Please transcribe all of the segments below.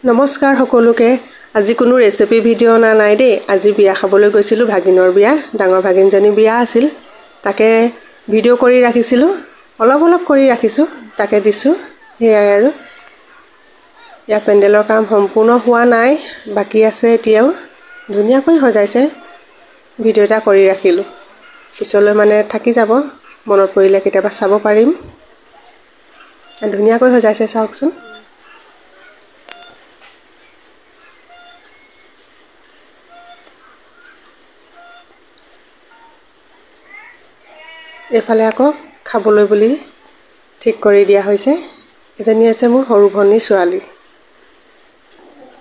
নমস্কাৰ সকলোকে আজি কোনো ৰেচিপি ভিডিঅ' নাই দেই আজি বিয়া খাবলৈ গৈছিলো ভাগিনৰ বিয়া ডাঙৰ ভাগিনজনী বিয়া আছিল তাকে ভিডিঅ' কৰি ৰাখিছিলো অলপ কৰি ৰাখিছো তাকে দিছো হেয়াই আৰু ইয়া পেণ্ডেলৰ কাম সম্পূৰ্ণ হোৱা নাই বাকি আছে এতিয়াও ধুনীয়াকৈ সজাইছে ভিডিঅ' এটা কৰি ৰাখিলো পিছলৈ মানে থাকি যাব মনত পৰিলে কেতিয়াবা চাব পাৰিম ধুনীয়াকৈ সজাইছে চাওকচোন এফালে আকৌ খাবলৈ বুলি ঠিক কৰি দিয়া হৈছে এজনী আছে মোৰ সৰু ভনী ছোৱালী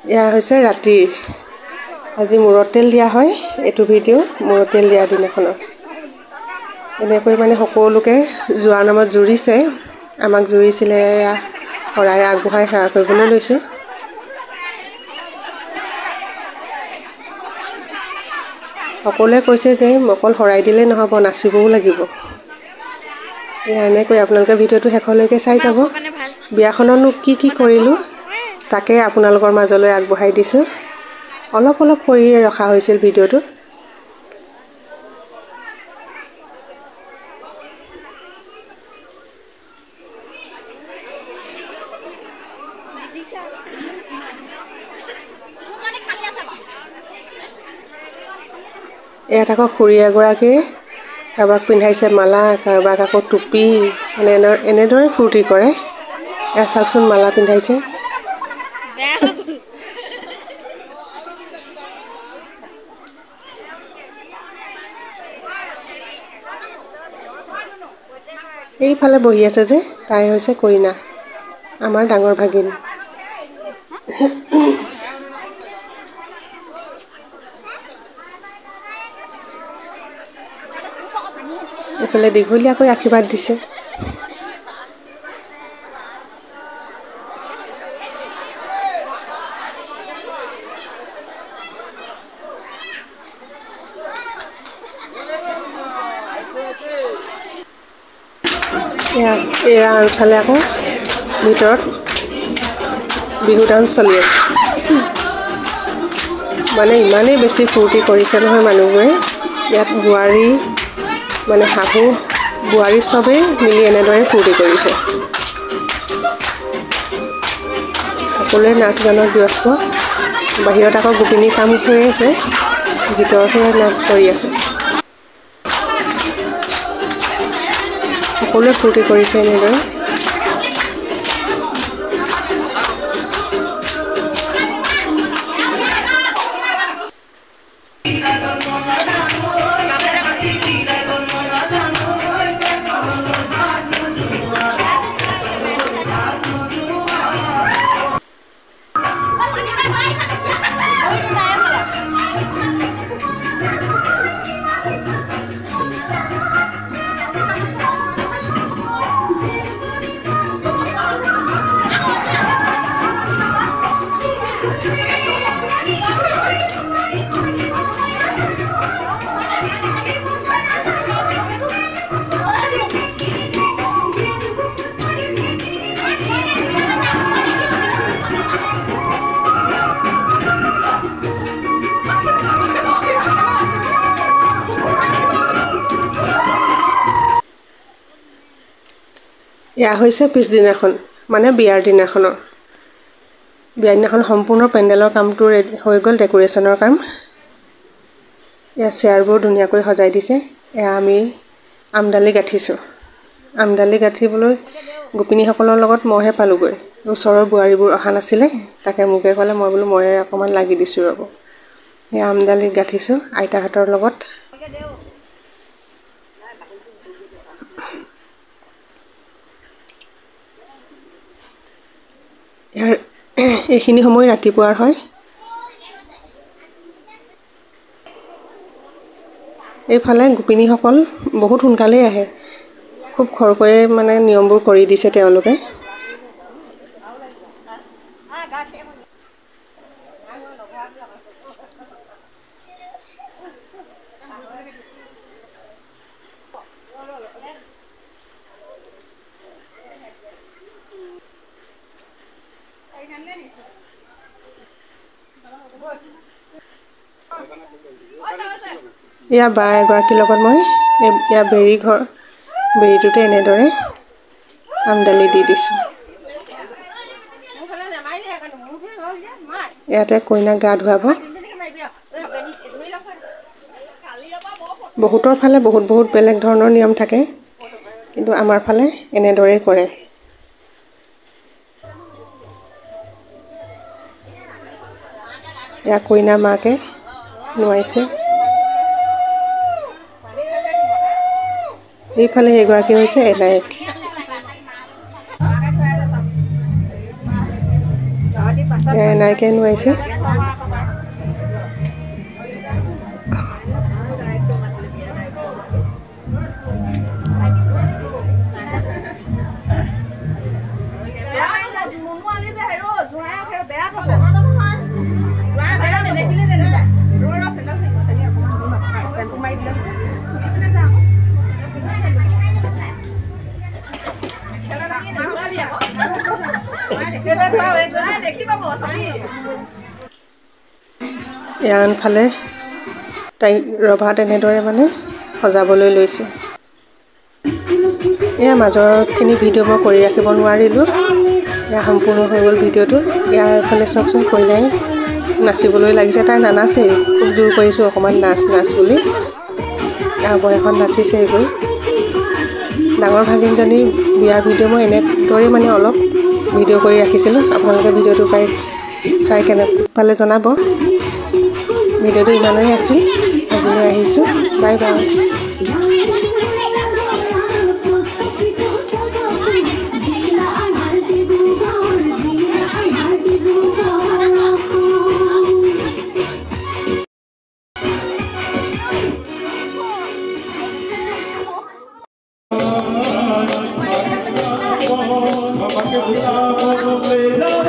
ইয়া হৈছে ৰাতি আজি মূৰত তেল দিয়া হয় এটো ভিডিঅ' মূৰত তেল দিয়া দিনাখনৰ এনেকৈ মানে সকলোকে যোৱাৰ নামত জুৰিছে আমাক জুৰিছিলে শৰাই আগবঢ়াই সেৱা কৰিবলৈ লৈছো সকলোৱে কৈছে যে মকল শৰাই দিলে নহব নাচিবও লাগিব এনেকৈ আপোনালোকে ভিডিঅ'টো শেষলৈকে চাই যাব বিয়াখননো কি কৰিলো তাকে আপোনালোকৰ মাজলৈ আগবঢ়াই দিছো অলপ কৰি ৰখা হৈছিল ভিডিঅ'টো ইয়াত আকৌ খুৰীয়া গৰাকী কাৰোবাক পিন্ধাইছে মালা কাৰোবাক আকৌ টুপি মানে এনেদৰে ফূৰ্তি কৰে এয়া চাওকচোন মালা পিন্ধাইছে এইফালে বহি আছে যে তাই হৈছে কইনা আমাৰ ডাঙৰ ভাগিন এফালে দীঘলীয়াকৈ আশীৰ্বাদ দিছে এয়া আনফালে আকৌ ভিতৰত বিহু ডান্স চলি আছে মানে ইমানেই বেছি ফূৰ্তি কৰিছে নহয় মানুহবোৰে ইয়াত বোৱাৰী মানে শাহু বোৱাৰী সবে মিলি এনেদৰে ফূৰ্তি কৰিছে সকলোৱে নাচ গানত ব্যস্ত বাহিৰত আকৌ গোপিনী কাম হৈ আছে ভিতৰতে নাচ কৰি আছে সকলোৱে ফূৰ্তি কৰিছে এনেদৰে এয়া হৈছে পিছদিনাখন মানে বিয়াৰ দিনাখনৰ বিয়াৰ দিনাখন সম্পূৰ্ণ পেণ্ডেলৰ কামটো হৈ গ'ল ডেকোৰেশ্যনৰ কাম এয়া চেয়াৰবোৰ ধুনীয়াকৈ সজাই দিছে এয়া আমি আমদালি গাঠিছো আমদালি গাঠিবলৈ গোপিনীসকলৰ লগত মইহে পালোগৈ ওচৰৰ বোৱাৰীবোৰ অহা নাছিলে তাকে মোকে ক'লে মই বোলো মই অকমান লাগি দিছো ৰব এয়া আমদালি গাঠিছো আইতাহঁতৰ লগত এইখিনি সময় ৰাতিপুৱাৰ হয় এইফালে গোপিনীসকল বহুত সোনকালে আহে খুব খৰকৈ মানে নিয়মবোৰ কৰি দিছে তেওঁলোকে ইয়া বা এগৰাকীৰ লগত মই ইয়া বেৰি ঘৰ বেৰিটোতে এনেদৰে আমদালি দি দিছোঁ। ইয়াতে কইনাক গা ধুৱাব। বহুতৰ ফালে বহুত বেলেগ ধৰণৰ নিয়ম থাকে, কিন্তু আমাৰ ফালে এনেদৰেই কৰে। ইয়া কইনা মাকে নোৱাইছে। এইফালে এগৰাকী হৈছে এনায়েক। এনায়েকে নোৱাইছে। আনফালে তাই ৰভাত এনেদৰে মানে সজাবলৈ লৈছে। এয়া মাজৰখিনি ভিডিঅ' মই কৰি ৰাখিব নোৱাৰিলোঁ। এয়া সম্পূৰ্ণ হৈ গ'ল ভিডিঅ'টো। ইয়াৰ ফালে চাওকচোন কইনাই নাচিবলৈ লাগিছে। তাই নানাচেই, খুব জোৰ কৰিছোঁ অকণমান নাচ বুলি। অৱশেষত নাচিছে গৈ। ডাঙৰ ভাগিনজনীৰ বিয়াৰ ভিডিঅ' মই এনেদৰে মানে অলপ ভিডিঅ' কৰি ৰাখিছিলোঁ। আপোনালোকে ভিডিঅ'টো চাই কেনে পালে জনাব। ভিডিঅ'টো ইমানেই আছিল। আজিলৈ আহিছোঁ। Bye bye. Vamos a